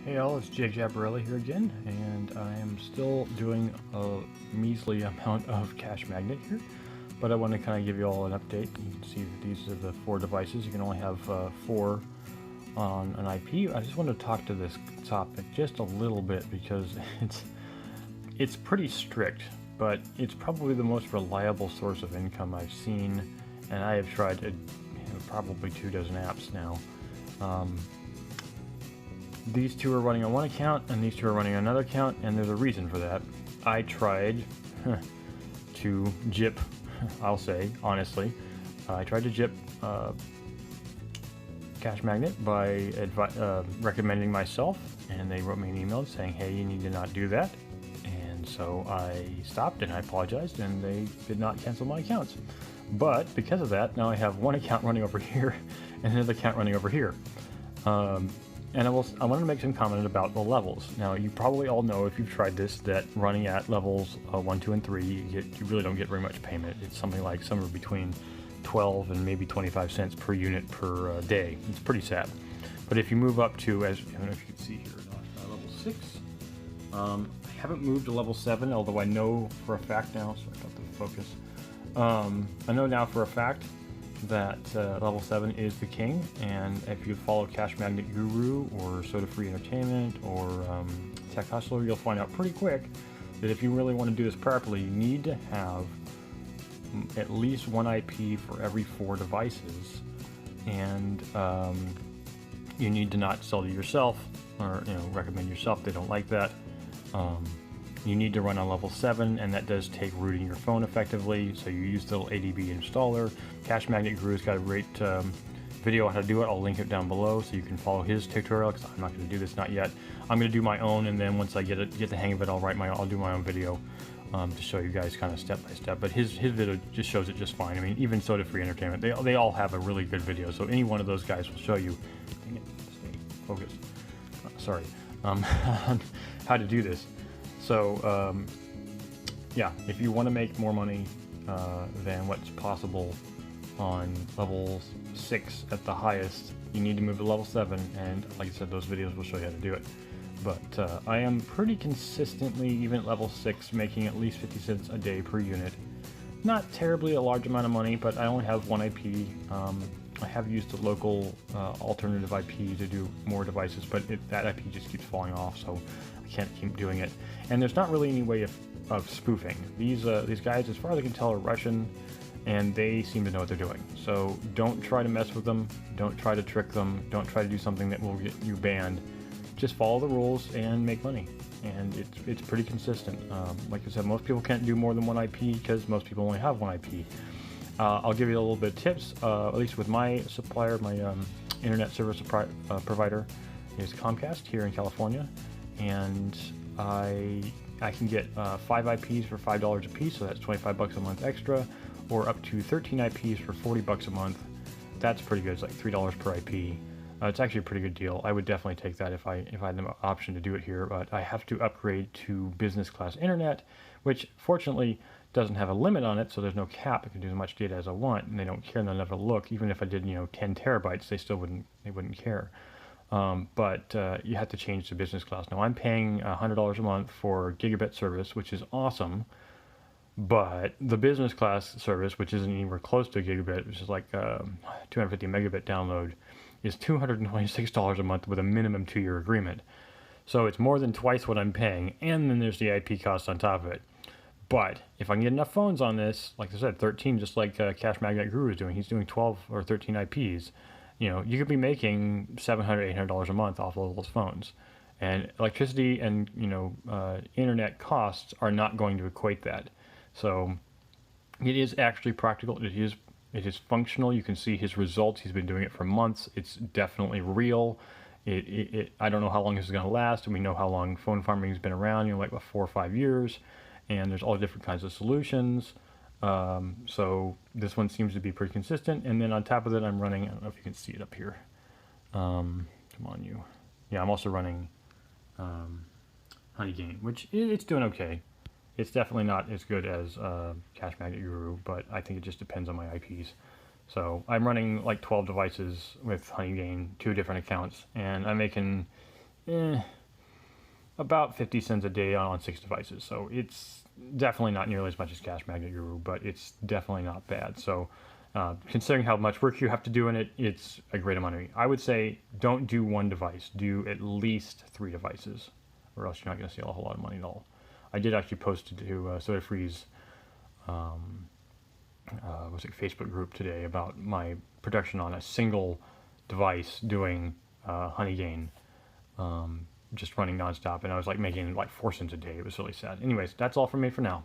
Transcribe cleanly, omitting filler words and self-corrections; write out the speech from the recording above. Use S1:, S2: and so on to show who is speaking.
S1: Hey all, it's Jaboreli here again, and I am still doing a measly amount of CashMagnet here, but I want to kind of give you all an update. You can see that these are the 4 devices. You can only have 4 on an IP. I just want to talk to this topic just a little bit because it's pretty strict, but it's probably the most reliable source of income I've seen, and I have tried probably 24 apps now. These 2 are running on one account, and these 2 are running on another account, and there's a reason for that. I tried to jip, I'll say, honestly, I tried to jip CashMagnet by recommending myself, and they wrote me an email saying, hey, you need to not do that. And so I stopped, and I apologized, and they did not cancel my accounts. But because of that, now I have one account running over here, and another account running over here. And I wanted to make some comment about the levels. Now, you probably all know, if you've tried this, that running at levels 1, 2, and 3, you really don't get very much payment. It's something like somewhere between 12 and maybe 25 cents per unit per day. It's pretty sad. But if you move up to, as I don't know if you can see here, level 6, I haven't moved to level 7, although I know for a fact now, sorry about the focus, I know now for a fact that level 7 is the king, and if you follow CashMagnet Guru or Soda Free Entertainment or Tech Hustler, you'll find out pretty quick that if you really want to do this properly, you need to have at least one IP for every 4 devices, and you need to not sell to yourself or recommend yourself. They don't like that. You need to run on level 7, and that does take rooting your phone effectively, so you use the little ADB installer. CashMagnet Guru's got a great video on how to do it. I'll link it down below so you can follow his tutorial, because I'm not going to do this, not yet. I'm going to do my own, and then once I get the hang of it, I'll do my own video to show you guys kind of step by step. But his video just shows it just fine. I mean, even Soda Free Entertainment, they all have a really good video, so any one of those guys will show you, dang it, stay focused, sorry, on how to do this. So yeah, if you want to make more money than what's possible on level 6 at the highest, you need to move to level 7, and like I said, those videos will show you how to do it. But I am pretty consistently, even at level 6, making at least 50 cents a day per unit. Not terribly a large amount of money, but I only have one IP. I have used a local alternative IP to do more devices, but that IP just keeps falling off, so I can't keep doing it. And there's not really any way of spoofing. These guys, as far as I can tell, are Russian, and they seem to know what they're doing. So don't try to mess with them. Don't try to trick them. Don't try to do something that will get you banned. Just follow the rules and make money. And it's pretty consistent. Like I said, most people can't do more than one IP because most people only have one IP. I'll give you a little bit of tips, at least with my supplier, my internet service provider is Comcast here in California, and I can get 5 IPs for $5 a piece, so that's 25 bucks a month extra, or up to 13 IPs for 40 bucks a month. That's pretty good. It's like $3 per IP. It's actually a pretty good deal. I would definitely take that if I had the option to do it here, but I have to upgrade to business class internet, which fortunately doesn't have a limit on it, so there's no cap. I can do as much data as I want, and they don't care, and they'll never look. Even if I did 10 terabytes, they still wouldn't care. But you have to change to business class. Now I'm paying $100 a month for gigabit service, which is awesome, but the business class service, which isn't anywhere close to a gigabit, which is like 250 megabit download, is $226 a month with a minimum 2-year agreement. So it's more than twice what I'm paying, and then there's the IP cost on top of it. But if I can get enough phones on this, like I said, 13, just like CashMagnet Guru is doing, he's doing 12 or 13 IPs. You could be making $700, $800 a month off of those phones. And electricity and internet costs are not going to equate that. So it is actually practical. It is functional. You can see his results. He's been doing it for months. It's definitely real. I don't know how long this is going to last, and we know how long phone farming has been around. Like 4 or 5 years. And there's all different kinds of solutions. So this one seems to be pretty consistent. And then on top of that, I'm running, I don't know if you can see it up here. Come on, you. Yeah, I'm also running HoneyGain, which it's doing okay. It's definitely not as good as CashMagnet Guru, but I think it just depends on my IPs. So I'm running like 12 devices with HoneyGain, 2 different accounts, and I'm making about 50 cents a day on 6 devices. So it's definitely not nearly as much as CashMagnet Guru, but it's definitely not bad. So considering how much work you have to do in it, it's a great amount of money. I would say don't do one device, do at least 3 devices, or else you're not going to see a whole lot of money at all. I did actually post it to Soda Free's Facebook group today about my production on a single device doing HoneyGain, just running nonstop, and I was like making like 4 cents a day. It was really sad. Anyways, that's all from me for now.